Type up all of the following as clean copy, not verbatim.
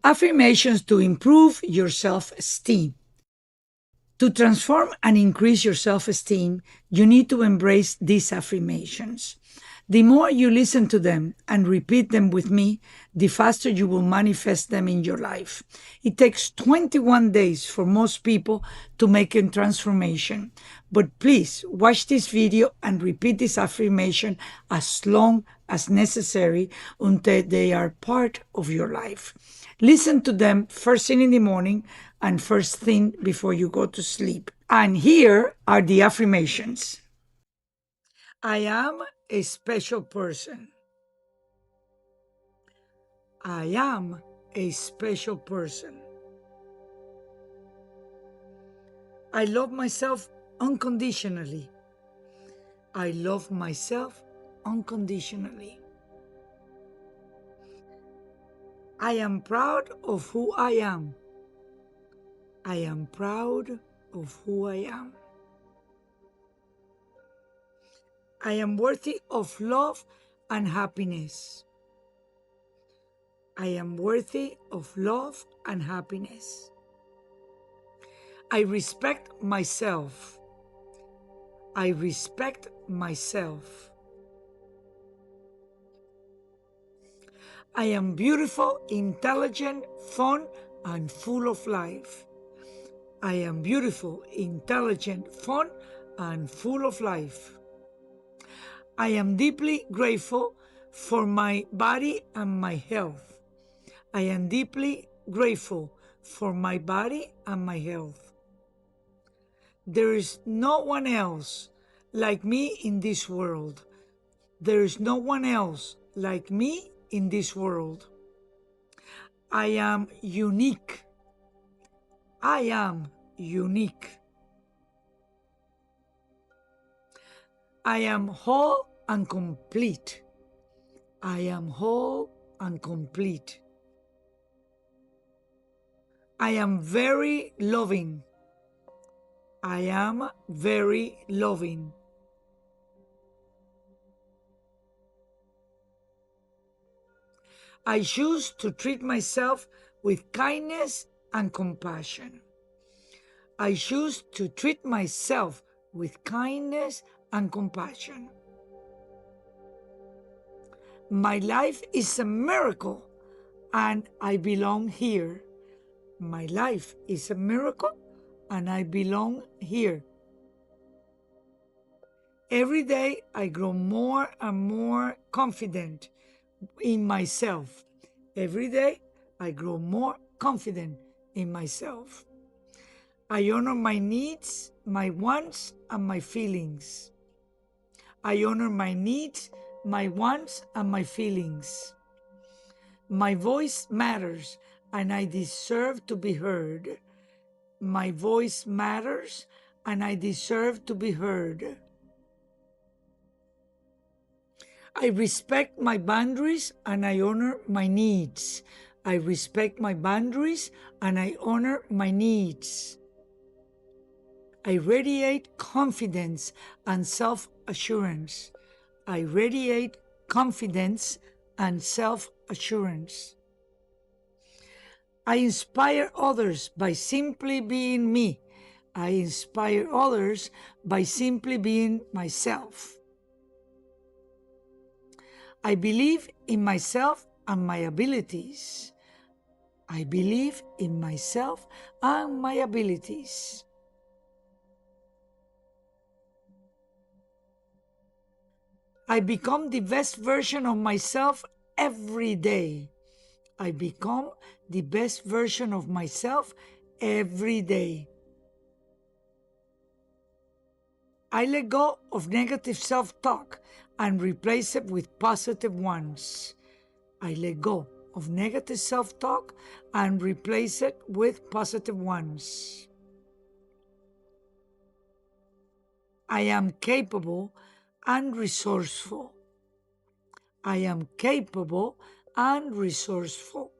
Affirmations to improve your self-esteem. To transform and increase your self-esteem, you need to embrace these affirmations. The more you listen to them and repeat them with me, the faster you will manifest them in your life. It takes 21 days for most people to make a transformation. But please watch this video and repeat this affirmation as long as necessary until they are part of your life. Listen to them first thing in the morning and first thing before you go to sleep. And here are the affirmations. I am a special person. I am a special person. I love myself unconditionally. I love myself unconditionally. I am proud of who I am. I am proud of who I am. I am worthy of love and happiness. I am worthy of love and happiness. I respect myself. I respect myself. I am beautiful, intelligent, fun, and full of life. I am beautiful, intelligent, fun, and full of life. I am deeply grateful for my body and my health. I am deeply grateful for my body and my health. There is no one else like me in this world. There is no one else like me in this world. I am unique. I am unique. I am whole and complete. I am whole and complete. I am very loving. I am very loving. I choose to treat myself with kindness and compassion. I choose to treat myself with kindness and compassion. My life is a miracle and I belong here. My life is a miracle and I belong here. Every day I grow more and more confident in myself. Every day I grow more confident in myself. I honor my needs, my wants, and my feelings. I honor my needs, my wants, and my feelings. My voice matters, and I deserve to be heard. My voice matters, and I deserve to be heard. I respect my boundaries, and I honor my needs. I respect my boundaries, and I honor my needs. I radiate confidence and self-assurance. I radiate confidence and self-assurance. I inspire others by simply being me. I inspire others by simply being myself. I believe in myself and my abilities. I believe in myself and my abilities. I become the best version of myself every day. I become the best version of myself every day. I let go of negative self-talk and replace it with positive ones. I let go of negative self-talk and replace it with positive ones. I am capable and resourceful. I am capable and resourceful.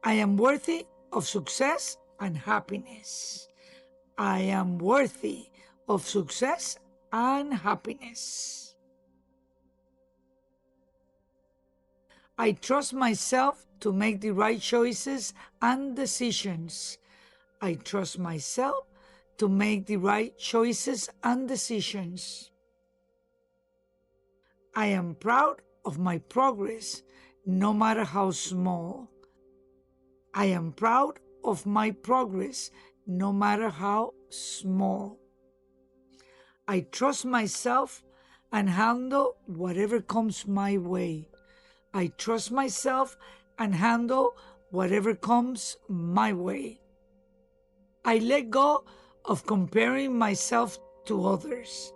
I am worthy of success and happiness. I am worthy of success and happiness. I trust myself to make the right choices and decisions. I trust myself to make the right choices and decisions. I am proud of my progress, no matter how small. I am proud of my progress, no matter how small. I trust myself and handle whatever comes my way. I trust myself and handle whatever comes my way. I let go of comparing myself to others.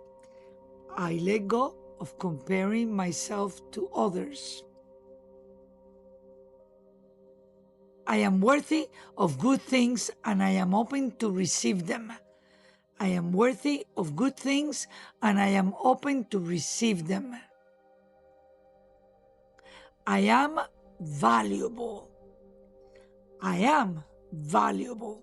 I let go of comparing myself to others. I am worthy of good things and I am open to receive them. I am worthy of good things and I am open to receive them. I am valuable. I am valuable.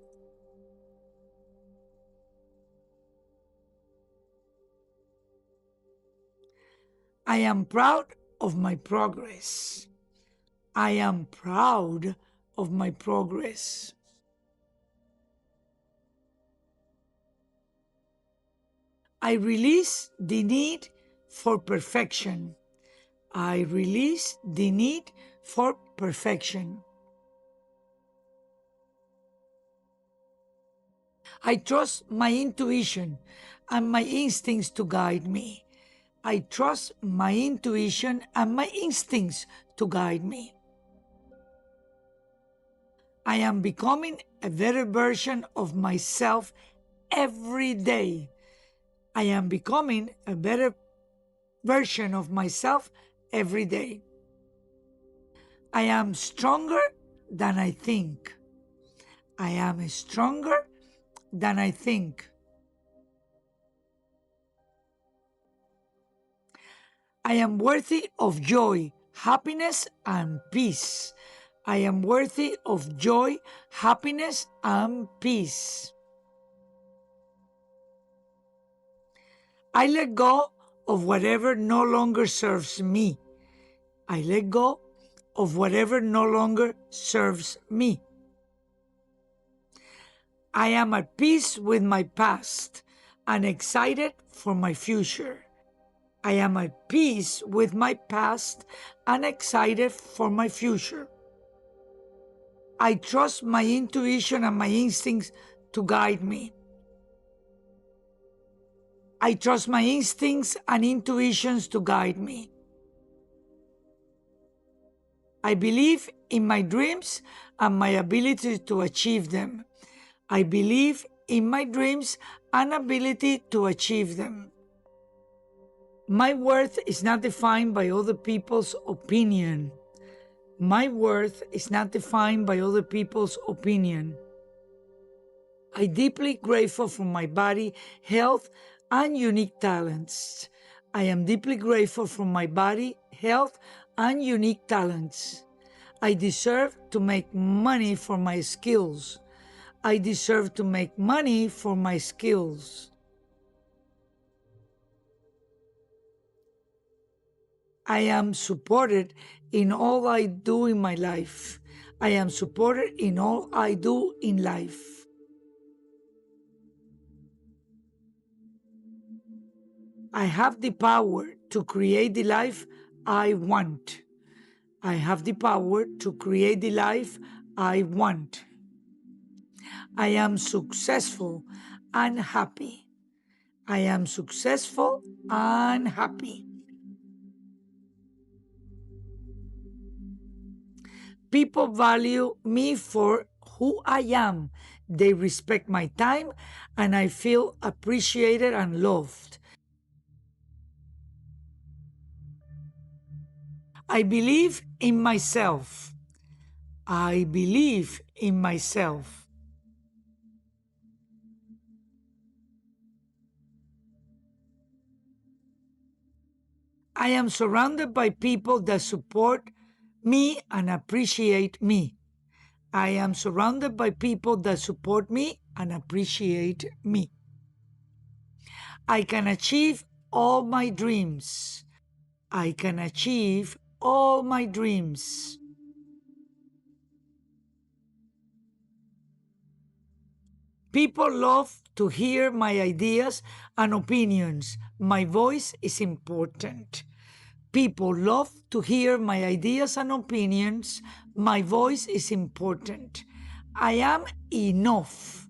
I am proud of my progress. I am proud of my progress. I release the need for perfection. I release the need for perfection. I trust my intuition and my instincts to guide me. I trust my intuition and my instincts to guide me. I am becoming a better version of myself every day. I am becoming a better version of myself every day. I am stronger than I think. I am stronger than I think. I am worthy of joy, happiness, and peace. I am worthy of joy, happiness, and peace. I let go of whatever no longer serves me. I let go of whatever no longer serves me. I am at peace with my past and excited for my future. I am at peace with my past and excited for my future. I trust my intuition and my instincts to guide me. I trust my instincts and intuitions to guide me. I believe in my dreams and my ability to achieve them. I believe in my dreams and ability to achieve them. My worth is not defined by other people's opinion. My worth is not defined by other people's opinion. I'm deeply grateful for my body, health, and unique talents. I am deeply grateful for my body, health, and unique talents. I deserve to make money for my skills. I deserve to make money for my skills. I am supported in all I do in my life. I am supported in all I do in life. I have the power to create the life I want. I have the power to create the life I want. I am successful and happy. I am successful and happy. People value me for who I am. They respect my time and I feel appreciated and loved. I believe in myself. I believe in myself. I am surrounded by people that support me and appreciate me. I am surrounded by people that support me and appreciate me. I can achieve all my dreams. I can achieve all my dreams. People love to hear my ideas and opinions. My voice is important. People love to hear my ideas and opinions. My voice is important. I am enough.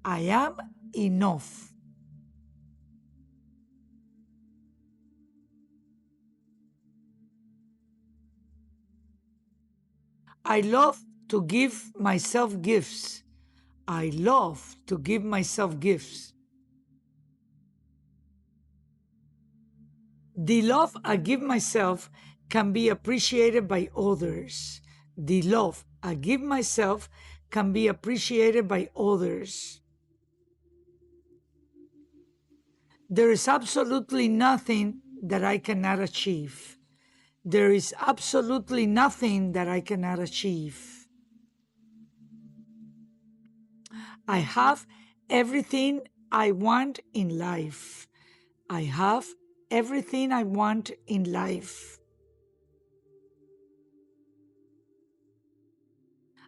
I am enough. I love to give myself gifts. I love to give myself gifts. The love I give myself can be appreciated by others. The love I give myself can be appreciated by others. There is absolutely nothing that I cannot achieve. There is absolutely nothing that I cannot achieve. I have everything I want in life. I have everything I want in life.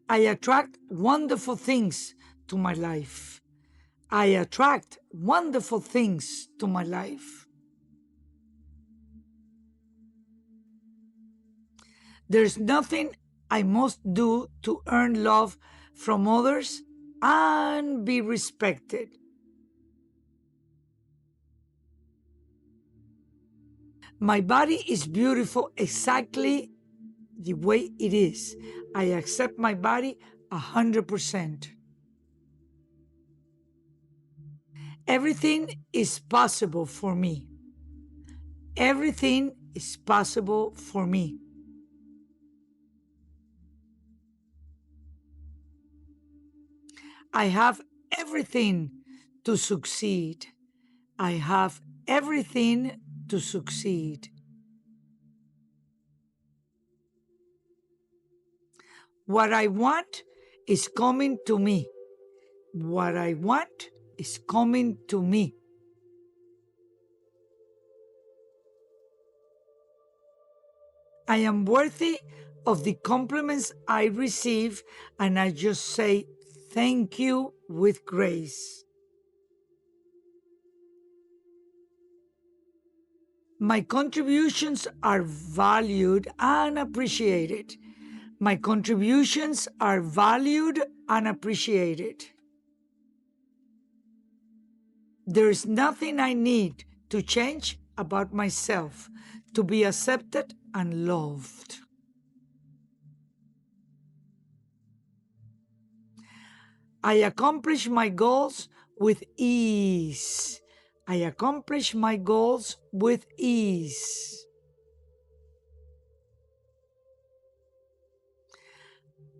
I attract wonderful things to my life. I attract wonderful things to my life. There's nothing I must do to earn love from others and be respected. My body is beautiful exactly the way it is. I accept my body 100%. Everything is possible for me. Everything is possible for me. I have everything to succeed. I have everything to succeed. What I want is coming to me. What I want is coming to me. I am worthy of the compliments I receive, and I just say thank you with grace. My contributions are valued and appreciated. My contributions are valued and appreciated. There is nothing I need to change about myself to be accepted and loved. I accomplish my goals with ease. I accomplish my goals with ease.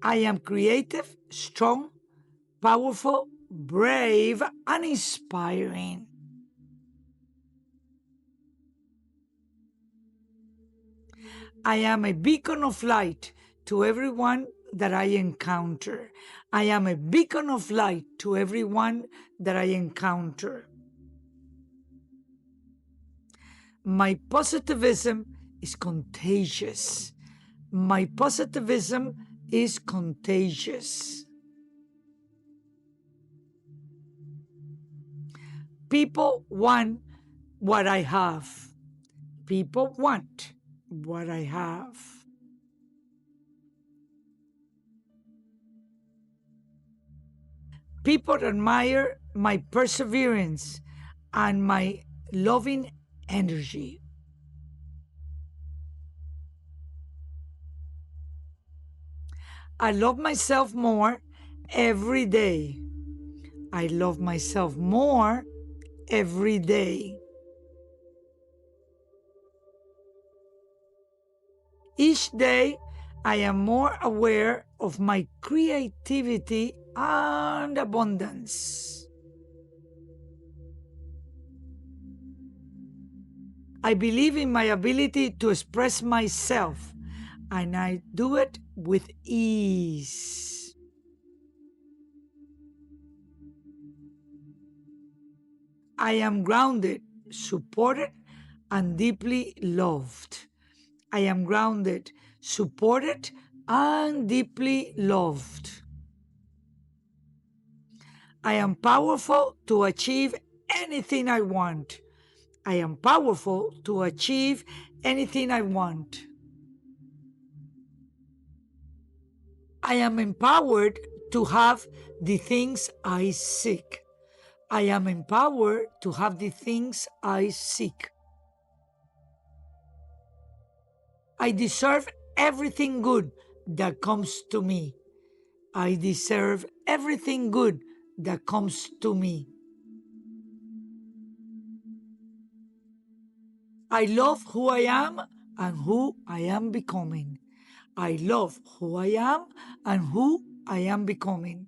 I am creative, strong, powerful, brave, and inspiring. I am a beacon of light to everyone that I encounter. I am a beacon of light to everyone that I encounter. My positivism is contagious. My positivism is contagious. People want what I have. People want what I have. People admire my perseverance and my loving energy. I love myself more every day. I love myself more every day. Each day, I am more aware of my creativity and abundance. I believe in my ability to express myself. and I do it with ease. I am grounded, supported, and deeply loved. I am grounded, supported, and deeply loved. I am powerful to achieve anything I want. I am powerful to achieve anything I want. I am empowered to have the things I seek. I am empowered to have the things I seek. I deserve everything good that comes to me. I deserve everything good that comes to me. I love who I am and who I am becoming. I love who I am and who I am becoming.